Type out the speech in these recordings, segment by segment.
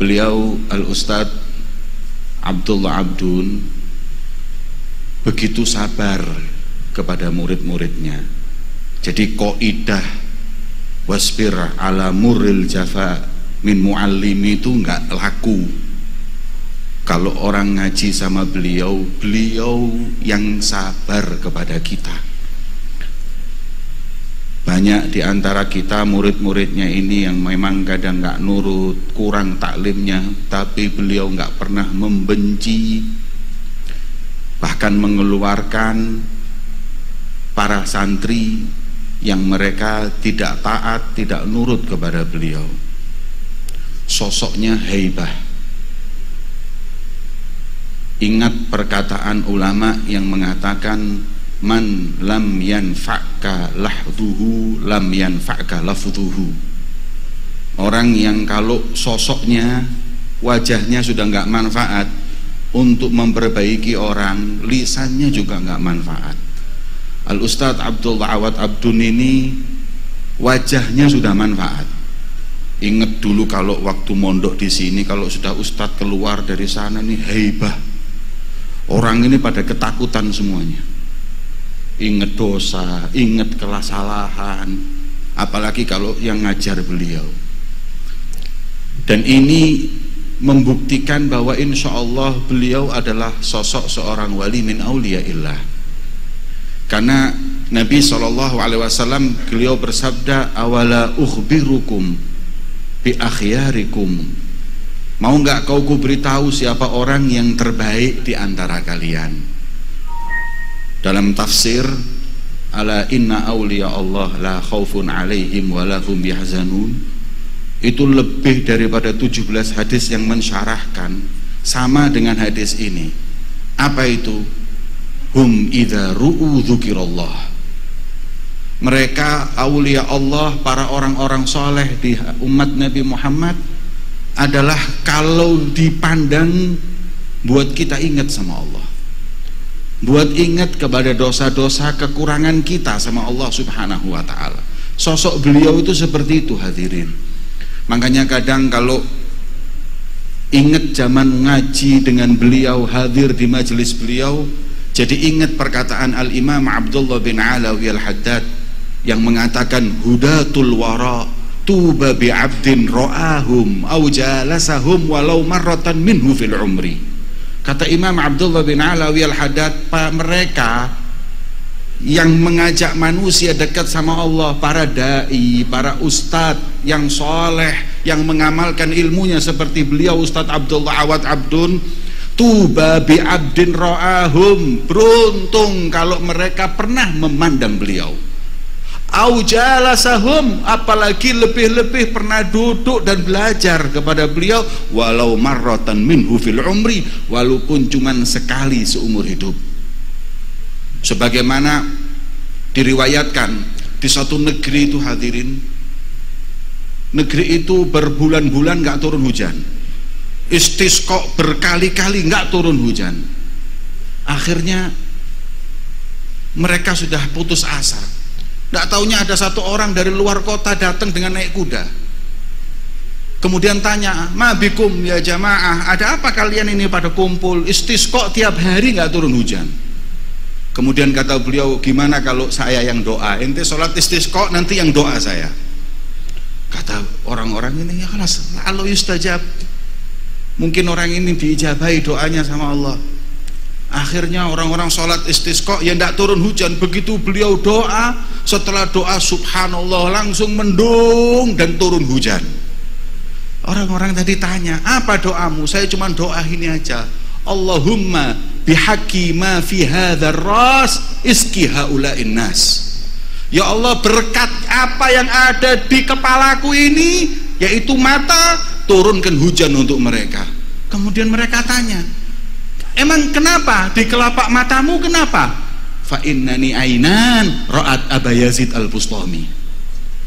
Beliau Al-Ustadz Abdullah Abdun begitu sabar kepada murid-muridnya. Jadi qaidah wasbir ala murril jafa min muallimi itu nggak laku. Kalau orang ngaji sama beliau, beliau yang sabar kepada kita. Banyak di antara kita murid-muridnya ini yang memang kadang nggak nurut, kurang taklimnya, tapi beliau nggak pernah membenci, bahkan mengeluarkan para santri yang mereka tidak taat, tidak nurut kepada beliau. Sosoknya haibah. Ingat perkataan ulama yang mengatakan man lam yanfa'ka lahduhu lam yanfa'ka lafduhu. Orang yang kalau sosoknya, wajahnya sudah nggak manfaat untuk memperbaiki orang, lisannya juga nggak manfaat. Al-Ustadz Abdullah Awad Abdun ini wajahnya sudah manfaat. Ingat dulu kalau waktu mondok di sini, kalau sudah Ustadz keluar dari sana nih haibah, orang ini pada ketakutan semuanya. Ingat dosa, ingat kesalahan, apalagi kalau yang ngajar beliau. Dan ini membuktikan bahwa insya Allah beliau adalah sosok seorang wali min auliyaillah. Karena Nabi SAW beliau bersabda, awala ukhbirukum bi akhyarikum. Mau nggak kau kuberitahu siapa orang yang terbaik di antara kalian? Dalam tafsir, ala inna awliya Allah la khaufun alaihim wa lahum yahzanun, itu lebih daripada 17 hadis yang mensyarahkan sama dengan hadis ini. Apa itu? Hum idza ru'u dzukirallah. Mereka aulia Allah, para orang-orang soleh di umat Nabi Muhammad adalah kalau dipandang buat kita ingat sama Allah, buat ingat kepada dosa-dosa kekurangan kita sama Allah Subhanahu wa ta'ala. Sosok beliau itu seperti itu hadirin. Makanya kadang kalau ingat zaman ngaji dengan beliau, hadir di majelis beliau, jadi ingat perkataan Al-Imam Abdullah bin Alawi Al-Haddad yang mengatakan hudatul wara tuba bi'abdin ra'ahum au jalasahum walau marratan minhu fil umri. Kata Imam Abdullah bin Alawi Al-Haddad, mereka yang mengajak manusia dekat sama Allah, para da'i, para ustadz yang soleh, yang mengamalkan ilmunya seperti beliau Ustadz Abdullah Awad Abdun, tuba bi'abdin ra'ahum, beruntung kalau mereka pernah memandang beliau, au jalasahum, apalagi lebih-lebih pernah duduk dan belajar kepada beliau, walau marratan minhu fil umri, walaupun cuman sekali seumur hidup. Sebagaimana diriwayatkan di suatu negeri itu hadirin, negeri itu berbulan-bulan nggak turun hujan, istisqa berkali-kali nggak turun hujan. Akhirnya mereka sudah putus asa. Nggak taunya ada satu orang dari luar kota datang dengan naik kuda. Kemudian tanya, ma bikum ya jamaah, ada apa kalian ini pada kumpul? Istisqa tiap hari nggak turun hujan. Kemudian kata beliau, gimana kalau saya yang doa? Ente sholat istisqa, nanti yang doa saya. Kata orang-orang ini, ya kelas, Allah yustajab. Mungkin orang ini diijabahi doanya sama Allah. Akhirnya orang-orang sholat istisqa, ya tidak turun hujan. Begitu beliau doa, setelah doa subhanallah langsung mendung dan turun hujan. Orang-orang tadi tanya, apa doamu? Saya cuma doa ini aja, Allahumma bihaqqi ma fi hadzal ras iski haula'in nas. Ya Allah, berkat apa yang ada di kepalaku ini, yaitu mata, turunkan hujan untuk mereka. Kemudian mereka tanya, emang kenapa di kelopak matamu kenapa? Fa innani ainan ra'at Aba Yazid Al-Bustami.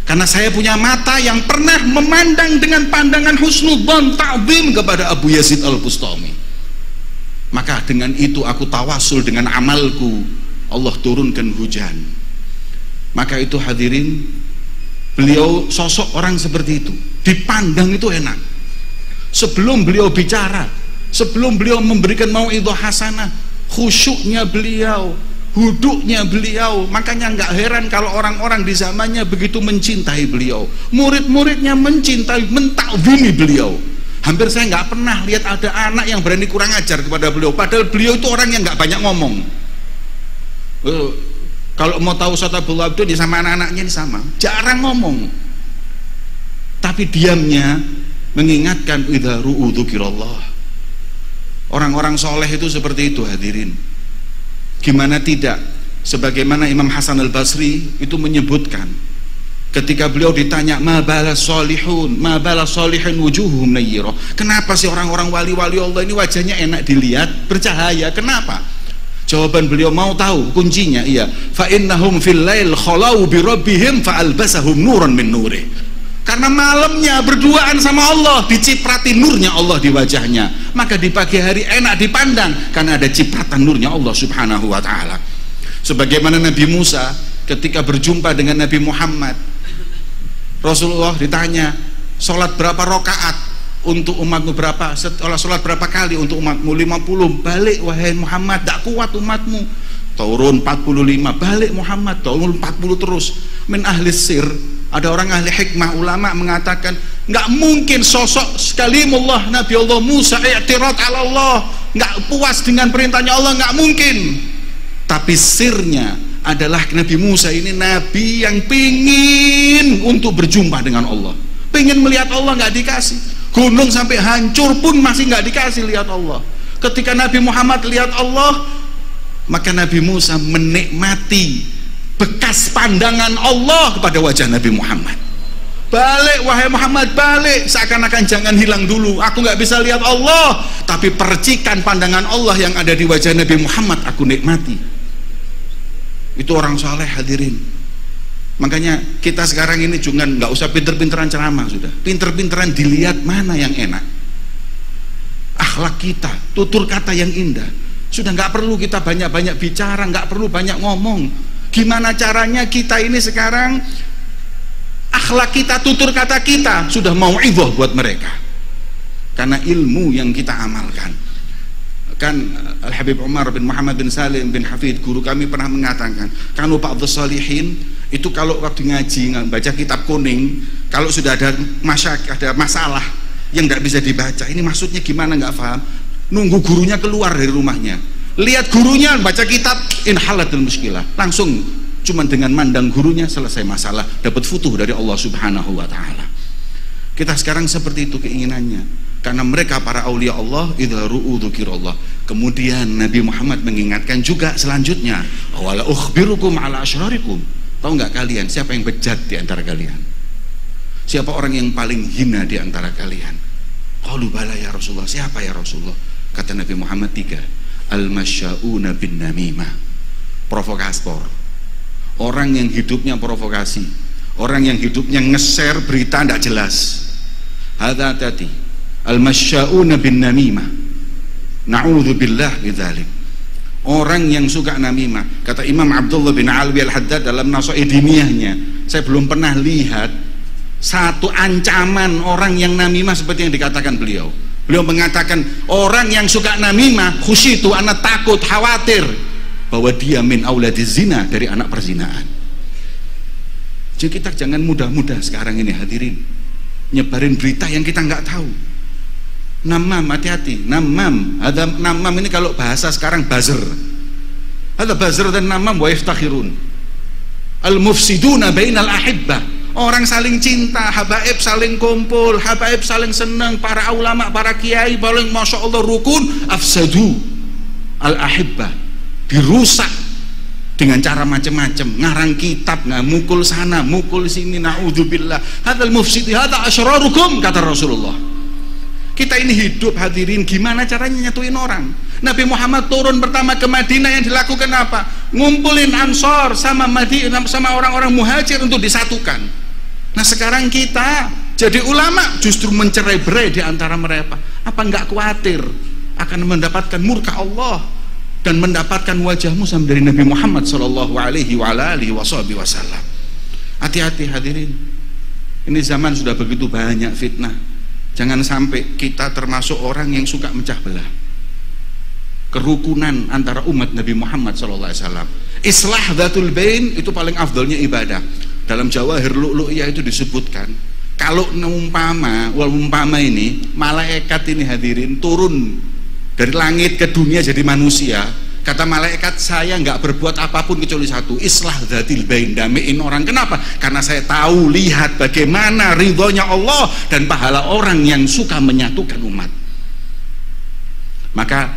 Karena saya punya mata yang pernah memandang dengan pandangan husnudzon, ta'zim kepada Abu Yazid Al-Bustami. Maka dengan itu aku tawasul dengan amalku, Allah turunkan hujan. Maka itu hadirin, beliau sosok orang seperti itu, dipandang itu enak. Sebelum beliau bicara, sebelum beliau memberikan mau'idhah hasanah, khusyuknya beliau, huduknya beliau. Makanya nggak heran kalau orang-orang di zamannya begitu mencintai beliau, murid-muridnya mencintai, mentakzimi beliau. Hampir saya nggak pernah lihat ada anak yang berani kurang ajar kepada beliau, padahal beliau itu orang yang nggak banyak ngomong. Kalau mau tahu Ustaz Abdul Wahab itu sama anak-anaknya ini sama, jarang ngomong, tapi diamnya mengingatkan idza ru'u dzikrillah. Orang-orang soleh itu seperti itu hadirin. Gimana tidak, sebagaimana Imam Hasan al-Basri itu menyebutkan ketika beliau ditanya ma balas solihun wujuhum nayyirah, kenapa sih orang-orang wali-wali Allah ini wajahnya enak dilihat, bercahaya, kenapa? Jawaban beliau, mau tahu kuncinya? Iya, fa innahum fil lail khalau bi rabbihim fa albasahum nuran min nurih. Karena malamnya berduaan sama Allah, diciprati nurnya Allah di wajahnya, maka di pagi hari enak dipandang karena ada cipratan nurnya Allah subhanahu wa ta'ala. Sebagaimana Nabi Musa ketika berjumpa dengan Nabi Muhammad, Rasulullah ditanya, sholat berapa rakaat untuk umatmu, berapa sholat berapa kali untuk umatmu? 50. Balik wahai Muhammad, tak kuat umatmu. Turun 45. Balik Muhammad, turun 40 terus. Min ahli sir, ada orang ahli hikmah ulama mengatakan nggak mungkin sosok kalimullah Nabi Allah Musa i'tirad ala Allah, nggak puas dengan perintahnya Allah, nggak mungkin. Tapi sirnya adalah Nabi Musa ini nabi yang pingin untuk berjumpa dengan Allah, pingin melihat Allah, nggak dikasih. Gunung sampai hancur pun masih nggak dikasih lihat Allah. Ketika Nabi Muhammad lihat Allah, maka Nabi Musa menikmati bekas pandangan Allah kepada wajah Nabi Muhammad. Balik wahai Muhammad, balik, seakan-akan jangan hilang dulu, aku nggak bisa lihat Allah, tapi percikan pandangan Allah yang ada di wajah Nabi Muhammad aku nikmati. Itu orang saleh hadirin. Makanya kita sekarang ini juga nggak usah pinter-pinteran ceramah, sudah pinter-pinteran dilihat mana yang enak, akhlak kita, tutur kata yang indah. Sudah nggak perlu kita banyak-banyak bicara, nggak perlu banyak ngomong. Gimana caranya kita ini sekarang akhlak kita, tutur kata kita sudah mau'idhah buat mereka, karena ilmu yang kita amalkan. Kan Al-Habib Umar bin Muhammad bin Salim bin Hafid, guru kami, pernah mengatakan, kanu ba'dhus salihin itu kalau waktu ngaji, baca kitab kuning, kalau sudah ada masalah yang nggak bisa dibaca, ini maksudnya gimana nggak paham, nunggu gurunya keluar dari rumahnya, lihat gurunya baca kitab, inhalatul muskilah, langsung cuman dengan mandang gurunya selesai masalah, dapat futuh dari Allah subhanahu wa ta'ala. Kita sekarang seperti itu keinginannya, karena mereka para aulia Allah idza ru'u dzikrillah. Kemudian Nabi Muhammad mengingatkan juga selanjutnya, wala ukhbirukum ala asyrarikum. Tahu nggak kalian siapa yang bejat di antara kalian? Siapa orang yang paling hina di antara kalian? Qalu bala ya Rasulullah. Siapa ya Rasulullah? Kata Nabi Muhammad 3, al-masya'una bin namimah, provokator, orang yang hidupnya provokasi, orang yang hidupnya nge-share berita tidak jelas. Hadza tadi al-masya'una bin namimah, na'udzubillah bidzalik, orang yang suka namimah. Kata Imam Abdullah bin Alwi al-Haddad dalam Nasaidiniyahnya, saya belum pernah lihat satu ancaman orang yang namimah seperti yang dikatakan beliau. Beliau mengatakan orang yang suka namimah, khusyitu, anak takut, khawatir bahwa dia min auladiz zina, dari anak perzinaan. Jadi kita jangan mudah-mudah sekarang ini hadirin nyebarin berita yang kita nggak tahu. Namam, hati-hati, namam. Ada namam ini kalau bahasa sekarang buzzer. Ada buzzer dan namam wa yaftakhirun. Al-mufsiduna bainal ahibbah. Orang saling cinta, habaib saling kumpul, habaib saling senang, para ulama, para kiai paling masya Allah rukun, afsadu al-ahibbah, dirusak dengan cara macam-macam, ngarang kitab, mukul sana, mukul sini, na'udzubillah. Hadzal mufsidi hadza asyrarukum, kata Rasulullah. Kita ini hidup hadirin, gimana caranya nyatuin orang? Nabi Muhammad turun pertama ke Madinah, yang dilakukan apa? Ngumpulin Ansor sama Madinah, sama orang-orang muhajir untuk disatukan. Nah sekarang kita jadi ulama justru mencerai-berai di antara mereka. Apa enggak khawatir akan mendapatkan murka Allah dan mendapatkan wajah musam dari Nabi Muhammad sallallahu alaihi wasallam? Hati-hati hadirin, ini zaman sudah begitu banyak fitnah, Jangan sampai kita termasuk orang yang suka mecah belah. Kerukunan antara umat Nabi Muhammad SAW. Islah dzatul bain itu paling afdalnya ibadah. Dalam Jawahir Lu'lu'iyah itu disebutkan, kalau umpama ini malaikat ini hadirin turun dari langit ke dunia jadi manusia, kata malaikat, saya nggak berbuat apapun kecuali satu, islah dzatil bain, damaiin orang. Kenapa? Karena saya tahu, lihat bagaimana ridhonya Allah dan pahala orang yang suka menyatukan umat. Maka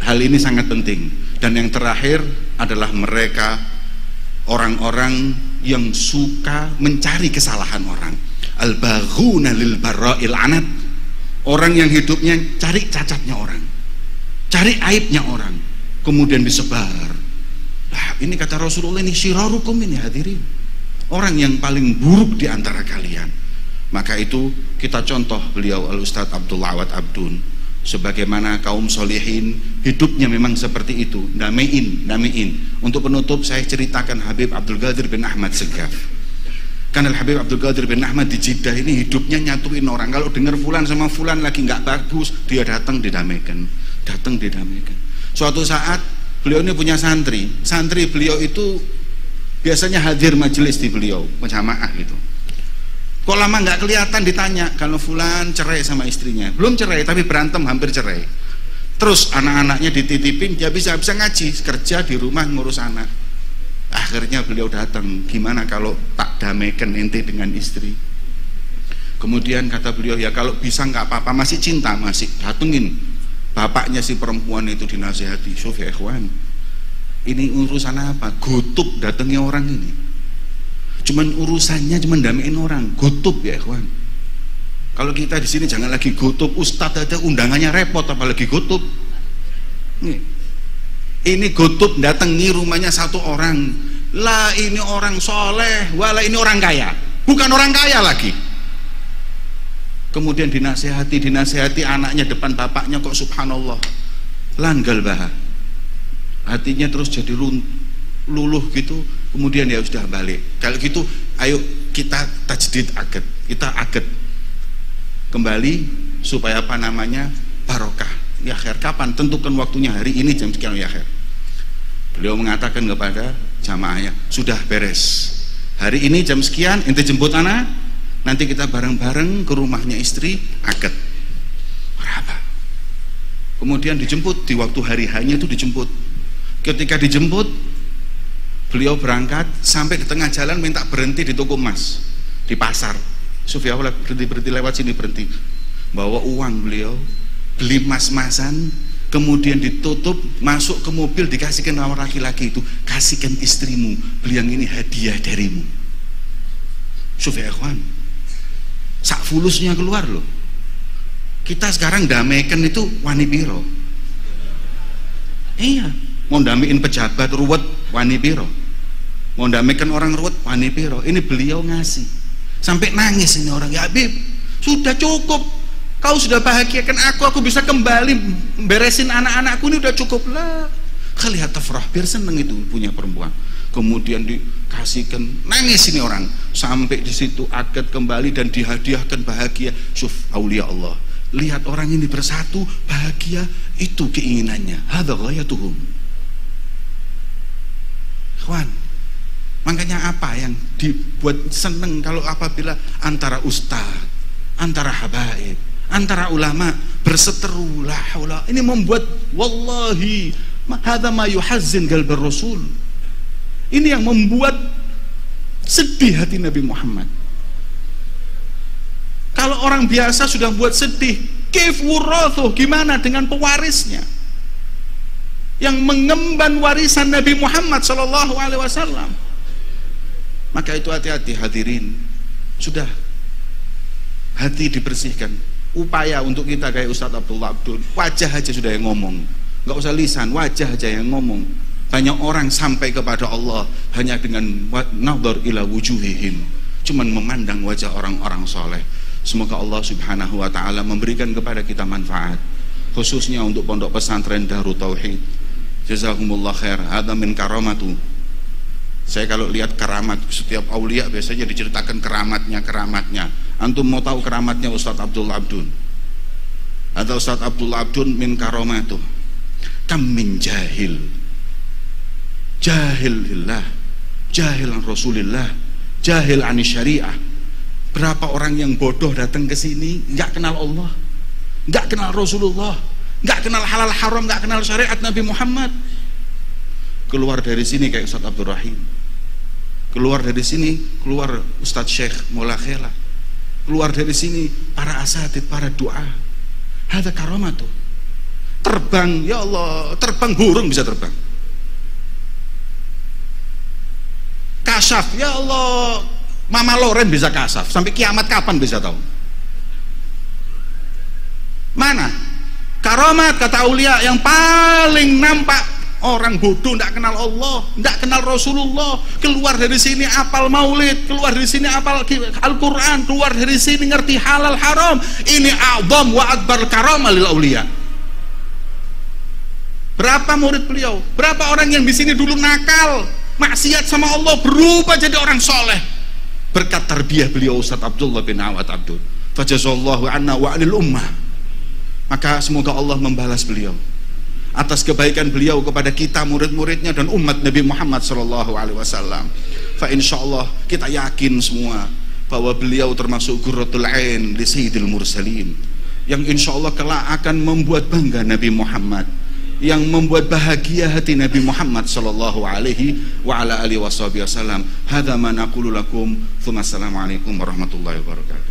hal ini sangat penting. Dan yang terakhir adalah mereka orang-orang yang suka mencari kesalahan orang. Al-baghuna lil barra'il anat, orang yang hidupnya cari cacatnya orang, cari aibnya orang, kemudian disebar. Nah, ini kata Rasulullah, ini syirarukum ini hadirin, orang yang paling buruk di antara kalian. Maka itu kita contoh beliau Al-Ustadz Abdullah Awad Abdun, sebagaimana kaum solihin hidupnya memang seperti itu, damaiin. Untuk penutup saya ceritakan Habib Abdul Qadir bin Ahmad Segaf. Karena Habib Abdul Qadir bin Ahmad di Jeddah ini hidupnya nyatuin orang. Kalau dengar fulan sama fulan lagi nggak bagus, dia datang didamaikan. Suatu saat beliau ini punya santri beliau itu biasanya hadir majelis di beliau jamaah gitu. Kok lama nggak kelihatan, ditanya, kalau fulan cerai sama istrinya, belum cerai tapi berantem hampir cerai. Terus anak-anaknya dititipin, dia bisa ngaji, kerja di rumah ngurus anak. Akhirnya beliau datang, gimana kalau tak damaikan ente dengan istri? Kemudian kata beliau, ya kalau bisa nggak apa-apa, masih cinta, masih datengin bapaknya si perempuan itu, dinasihati. Syuf ya ikhwan, ini urusan apa? Gotub datangnya orang ini, cuman urusannya cuman damaiin orang, gotub ya ikhwan. Kalau kita di sini jangan lagi gotub, ustadz ada undangannya repot, apalagi gotub. Ini gotub datangi rumahnya satu orang, lah ini orang soleh, wala ini orang kaya, bukan orang kaya lagi. Kemudian dinasehati anaknya depan bapaknya, kok subhanallah langgal bah, hatinya terus jadi luluh gitu. Kemudian ya sudah balik, kalau gitu ayo kita tajdid akad, kita akad kembali supaya apa namanya barokah. Ya akhir kapan? Tentukan waktunya, hari ini jam sekian ya akhir. Beliau mengatakan kepada jamaahnya, sudah beres, hari ini jam sekian ente jemput anak, nanti kita bareng-bareng ke rumahnya istri akad. Merhaba. Kemudian dijemput di waktu hari hanya itu dijemput. Ketika dijemput, beliau berangkat sampai di tengah jalan minta berhenti di toko emas di pasar. Sufya berhenti lewat sini, berhenti. Bawa uang beliau, beli mas-masan, kemudian ditutup, masuk ke mobil, dikasihkan sama laki-laki itu, kasihkan istrimu, beli yang ini hadiah darimu. Sufya ikhwan, sak fulusnya keluar loh. Kita sekarang damaikan itu wani piro. Iya, mau damaiin pejabat ruwet wani piro, mau damaikan orang ruwet wani piro. Ini beliau ngasih, sampai nangis ini orang, ya Habib, sudah cukup, kau sudah bahagiakan aku bisa kembali beresin anak-anakku, ini udah cukup lah. Khalihat tafrah, biar seneng itu punya perempuan. Kemudian dikasihkan, nangis ini orang, sampai di situ akad kembali dan dihadiahkan bahagia. Syuf aulia Allah, lihat orang ini bersatu bahagia, itu keinginannya. Hadza ghayatuhum. Ikhwan, makanya apa yang dibuat seneng kalau apabila antara ustaz, antara habaib, antara ulama berseteru, la haula. Ini membuat wallahi hadza ma yuhazzin qalbar rasul. Ini yang membuat sedih hati Nabi Muhammad. Kalau orang biasa sudah buat sedih, kif wurathuh, gimana dengan pewarisnya yang mengemban warisan Nabi Muhammad sallallahu alaihi wasallam? Maka itu hati-hati hadirin. Sudah, hati dibersihkan. Upaya untuk kita kayak Ustadz Abdullah Abdul, wajah aja sudah yang ngomong, nggak usah lisan, wajah aja yang ngomong. Banyak orang sampai kepada Allah hanya dengan nadhar ila wujuhihim, cuman memandang wajah orang-orang soleh. Semoga Allah subhanahu wa ta'ala memberikan kepada kita manfaat, khususnya untuk pondok pesantren Darut Tauhid. Jazakumullah khair. Hadza min karamatu. Saya kalau lihat keramat setiap aulia biasanya diceritakan keramatnya. Antum mau tahu keramatnya Ustadz Abdullah Abdun? Ada Ustadz Abdullah Abdun min karomatuh. Kam min jahil lillah, jahil an Rasulillah, jahil an syariah. Berapa orang yang bodoh datang ke sini, nggak kenal Allah, nggak kenal Rasulullah, nggak kenal halal haram, nggak kenal syariat Nabi Muhammad. Keluar dari sini kayak Ustadz Abdul Rahim, keluar dari sini, keluar Ustadz Syekh Mola Khela, keluar dari sini para asatid, para doa. Ada karamatuh. Terbang, ya Allah, terbang, burung bisa terbang. Kasaf, ya Allah, Mama Loren bisa kasaf. Sampai kiamat kapan bisa tahu? Mana? Karamat kata aulia yang paling nampak orang bodoh, tidak kenal Allah, tidak kenal Rasulullah, keluar dari sini apal maulid, keluar dari sini apal Al-Quran, keluar dari sini ngerti halal haram. Ini a'zam wa akbar karamah lil aulia. Berapa murid beliau? Berapa orang yang di sini dulu nakal, maksiat sama Allah, berubah jadi orang soleh berkat tarbiyah beliau Ustadz Abdullah bin Awad Abdul. Fajazallahu anna wa anil ummah. Maka semoga Allah membalas beliau atas kebaikan beliau kepada kita murid-muridnya dan umat Nabi Muhammad SAW. Fa insyaallah kita yakin semua bahwa beliau termasuk qurratul ain li sayyidil mursalin, yang insyaallah kelak akan membuat bangga Nabi Muhammad, yang membuat bahagia hati Nabi Muhammad sallallahu alaihi wa ala alihi wasallam. Hadza ma naqulu lakum. Assalamualaikum warahmatullahi wabarakatuh.